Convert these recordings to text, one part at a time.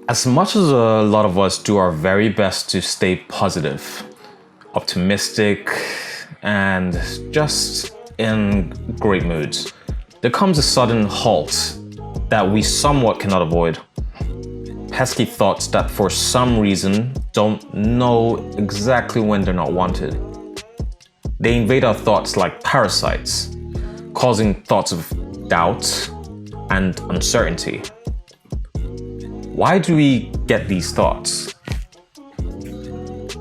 As much as a lot of us do our very best to stay positive, optimistic, and just in great moods, there comes a sudden halt that we somewhat cannot avoid. Pesky thoughts that for some reason don't know exactly when they're not wanted. They invade our thoughts like parasites, causing thoughts of doubt and uncertainty. Why do we get these thoughts?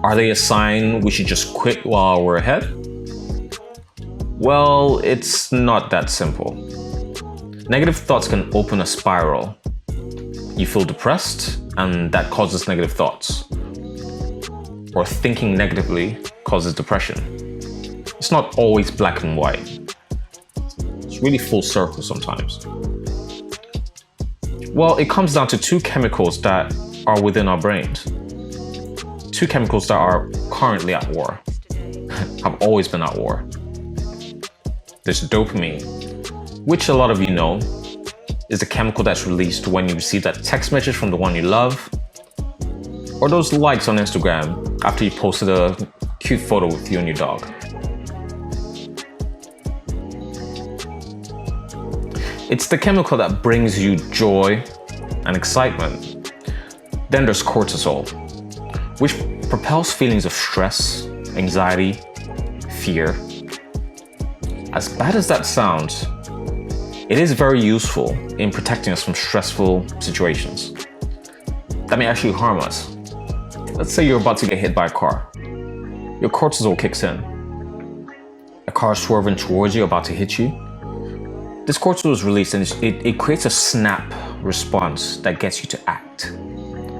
Are they a sign we should just quit while we're ahead? Well, it's not that simple. Negative thoughts can open a spiral. You feel depressed, and that causes negative thoughts. Or thinking negatively causes depression. It's not always black and white. It's really full circle sometimes. Well, it comes down to two chemicals that are within our brains. Two chemicals that are currently at war, have always been at war. There's dopamine, which a lot of you know is a chemical that's released when you receive that text message from the one you love, or those likes on Instagram after you posted a cute photo with you and your dog. It's the chemical that brings you joy and excitement. Then there's cortisol, which propels feelings of stress, anxiety, fear. As bad as that sounds, it is very useful in protecting us from stressful situations that may actually harm us. Let's say you're about to get hit by a car. Your cortisol kicks in. A car swerving towards you, about to hit you. This cortisol is released and it creates a snap response that gets you to act.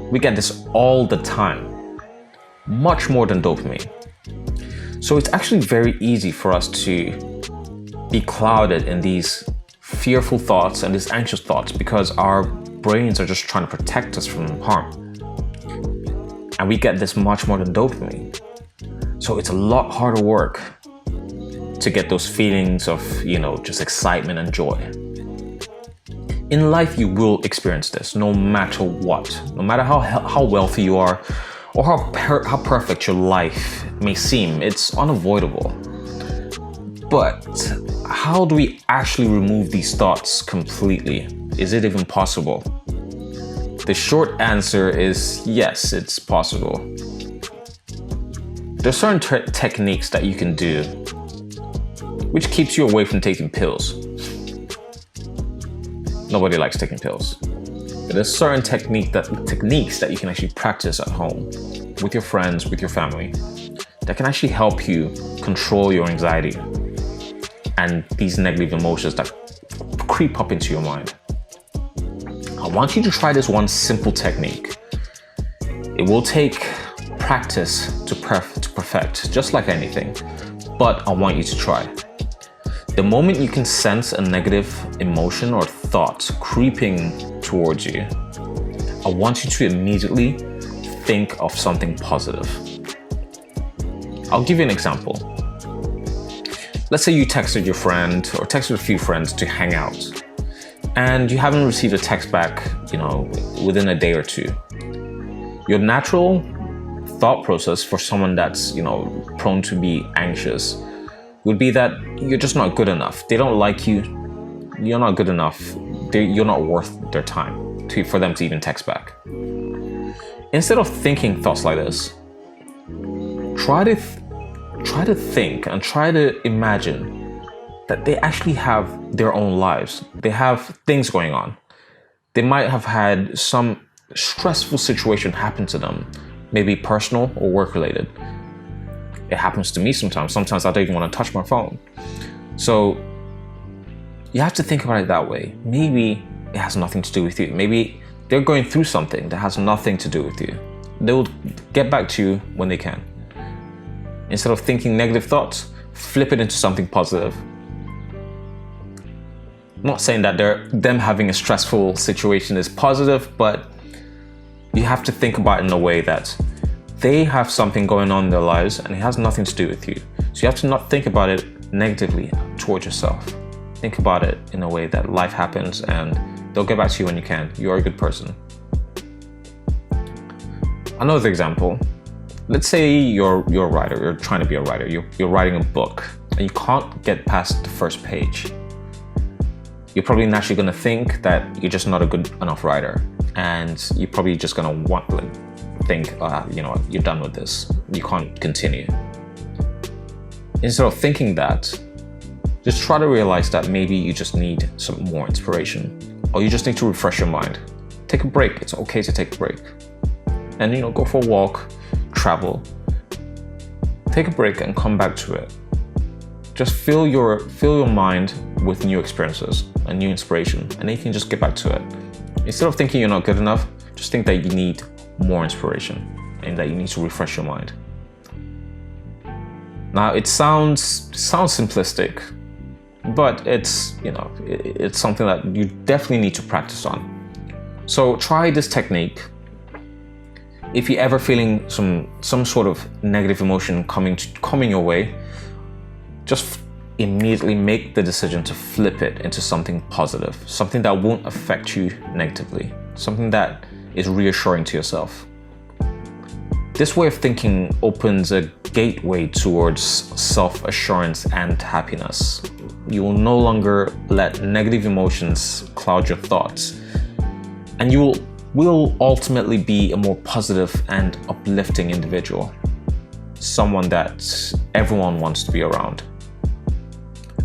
We get this all the time, much more than dopamine. So it's actually very easy for us to be clouded in these fearful thoughts and these anxious thoughts because our brains are just trying to protect us from harm. And we get this much more than dopamine. So it's a lot harder work to get those feelings of, just excitement and joy. In life, you will experience this no matter what. No matter how wealthy you are or how perfect your life may seem, it's unavoidable. But how do we actually remove these thoughts completely? Is it even possible? The short answer is yes, it's possible. There are certain techniques that you can do which keeps you away from taking pills. Nobody likes taking pills. But there's certain techniques that you can actually practice at home with your friends, with your family, that can actually help you control your anxiety and these negative emotions that creep up into your mind. I want you to try this one simple technique. It will take practice to perfect, just like anything, but I want you to try. The moment you can sense a negative emotion or thought creeping towards you, I want you to immediately think of something positive. I'll give you an example. Let's say you texted your friend or texted a few friends to hang out, and you haven't received a text back, within a day or two. Your natural thought process for someone that's, prone to be anxious would be that you're just not good enough. They don't like you. You're not good enough. You're not worth their time for them to even text back. Instead of thinking thoughts like this, try to think and try to imagine that they actually have their own lives. They have things going on. They might have had some stressful situation happen to them, maybe personal or work-related. It happens to me sometimes. Sometimes I don't even want to touch my phone. So you have to think about it that way. Maybe it has nothing to do with you. Maybe they're going through something that has nothing to do with you. They will get back to you when they can. Instead of thinking negative thoughts, flip it into something positive. I'm not saying that them having a stressful situation is positive, but you have to think about it in a way that they have something going on in their lives and it has nothing to do with you. So you have to not think about it negatively towards yourself. Think about it in a way that life happens and they'll get back to you when you can. You are a good person. Another example, let's say you're a writer, you're trying to be a writer, you're writing a book and you can't get past the first page. You're probably naturally going to think that you're just not a good enough writer, and you're probably just going to think, you're done with this, you can't continue. Instead of thinking that, just try to realize that maybe you just need some more inspiration, or you just need to refresh your mind. Take a break. It's okay to take a break. And go for a walk, travel. Take a break and come back to it. Just fill your mind with new experiences and new inspiration, and then you can just get back to it. Instead of thinking you're not good enough, just think that you need more inspiration and that you need to refresh your mind. Now, it sounds simplistic, but it's something that you definitely need to practice on. So try this technique. If you're ever feeling some sort of negative emotion coming your way, just immediately make the decision to flip it into something positive, something that won't affect you negatively, something that is reassuring to yourself. This way of thinking opens a gateway towards self-assurance and happiness. You will no longer let negative emotions cloud your thoughts, and you will ultimately be a more positive and uplifting individual, someone that everyone wants to be around.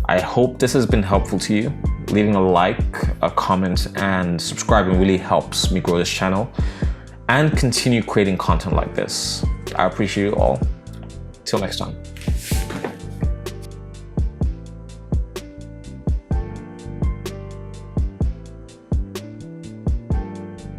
I hope this has been helpful to you. Leaving a like, a comment, and subscribing really helps me grow this channel and continue creating content like this. I appreciate you all. Till next time.